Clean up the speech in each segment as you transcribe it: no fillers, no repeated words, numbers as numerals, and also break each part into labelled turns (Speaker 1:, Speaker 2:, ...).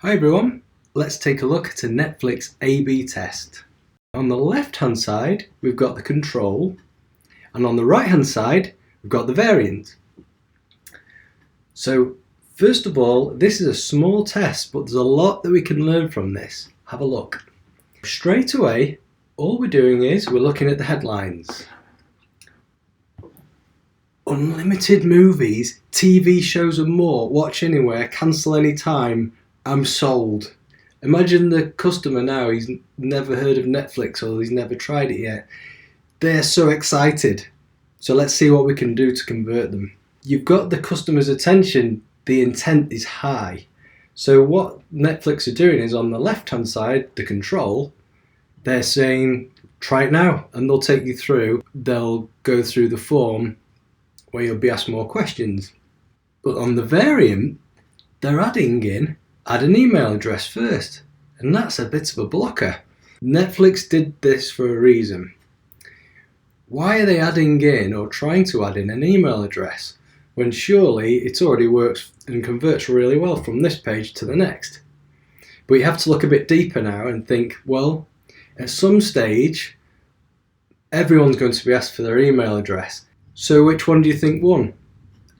Speaker 1: Hi everyone, let's take a look at a Netflix A/B test. On the left hand side we've got the control, and on the right hand side we've got the variant. So first of all, this is a small test, but there's a lot that we can learn from this. Have a look. Straight away, all we're doing is we're looking at the headlines. Unlimited movies, TV shows and more, watch anywhere, cancel anytime, I'm sold. Imagine the customer now, he's never heard of Netflix or he's never tried it yet. They're so excited. So let's see what we can do to convert them. You've got the customer's attention, the intent is high. So what Netflix are doing is on the left hand side, the control, they're saying try it now, and they'll take you through. They'll go through the form where you'll be asked more questions. But on the variant, they're adding in add an email address first, and that's a bit of a blocker. Netflix did this for a reason. Why are they adding in or trying to add in an email address when surely it already works and converts really well from this page to the next? But you have to look a bit deeper now and think, well, at some stage everyone's going to be asked for their email address. So which one do you think won?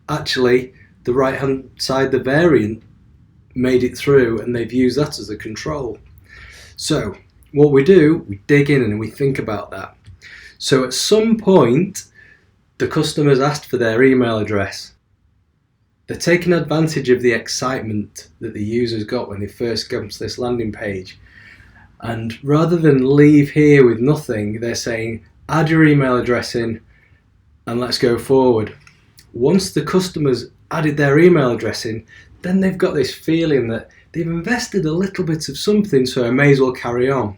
Speaker 1: Actually, the right hand side, the variant, made it through, and they've used that as a control. So what we do, we dig in and we think about that. So at some point the customer's asked for their email address. They're taking advantage of the excitement that the users got when they first come to this landing page, and rather than leave here with nothing, they're saying add your email address in and let's go forward. Once the customer's added their email address in, then they've got this feeling that they've invested a little bit of something, so I may as well carry on.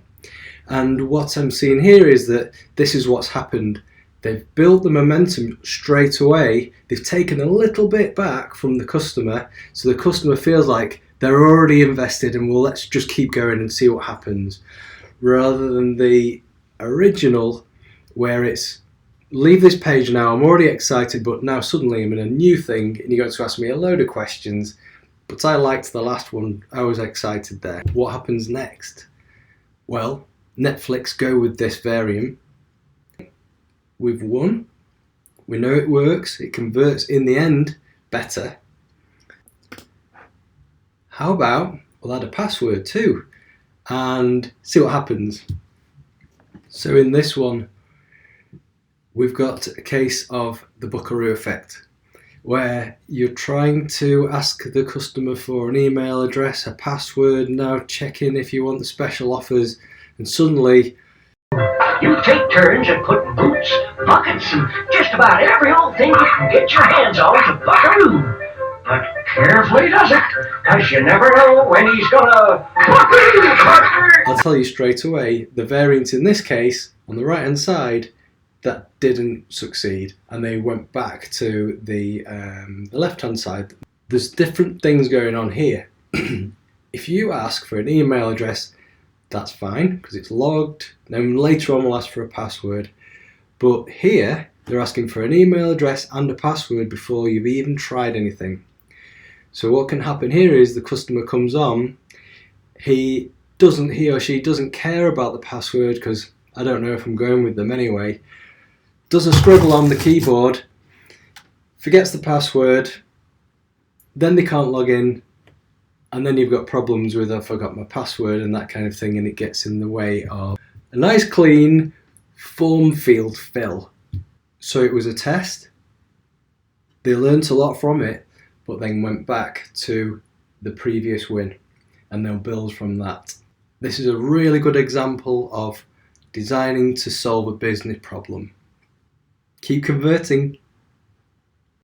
Speaker 1: And what I'm seeing here is that this is what's happened. They've built the momentum straight away. They've taken a little bit back from the customer, so the customer feels like they're already invested and well, let's just keep going and see what happens. Rather than the original, where it's leave this page now, I'm already excited, but now suddenly I'm in a new thing and you're going to ask me a load of questions. But I liked the last one, I was excited there. What happens next? Well, Netflix go with this variant. We've won. We know it works. It converts in the end better. How about we'll add a password too and see what happens. So in this one, we've got a case of the buckaroo effect, where you're trying to ask the customer for an email address, a password, now check in if you want the special offers, and suddenly
Speaker 2: you take turns at putting boots, buckets, and just about every old thing you can get your hands on to Buckaroo. But carefully does it, because you never know when he's gonna Buckaroo, Buckaroo.
Speaker 1: I'll tell you straight away, the variant in this case, on the right hand side, that didn't succeed, and they went back to the left hand side. There's different things going on here. If you ask for an email address, that's fine because it's logged, then later on we'll ask for a password. But here they're asking for an email address and a password before you've even tried anything. So what can happen here is the customer comes on, he or she doesn't care about the password because I don't know if I'm going with them anyway, does a scribble on the keyboard, forgets the password, then they can't log in, and then you've got problems with I forgot my password and that kind of thing, and it gets in the way of a nice clean form field fill. So it was a test, they learnt a lot from it, but then went back to the previous win and they'll build from that. This is a really good example of designing to solve a business problem. Keep converting.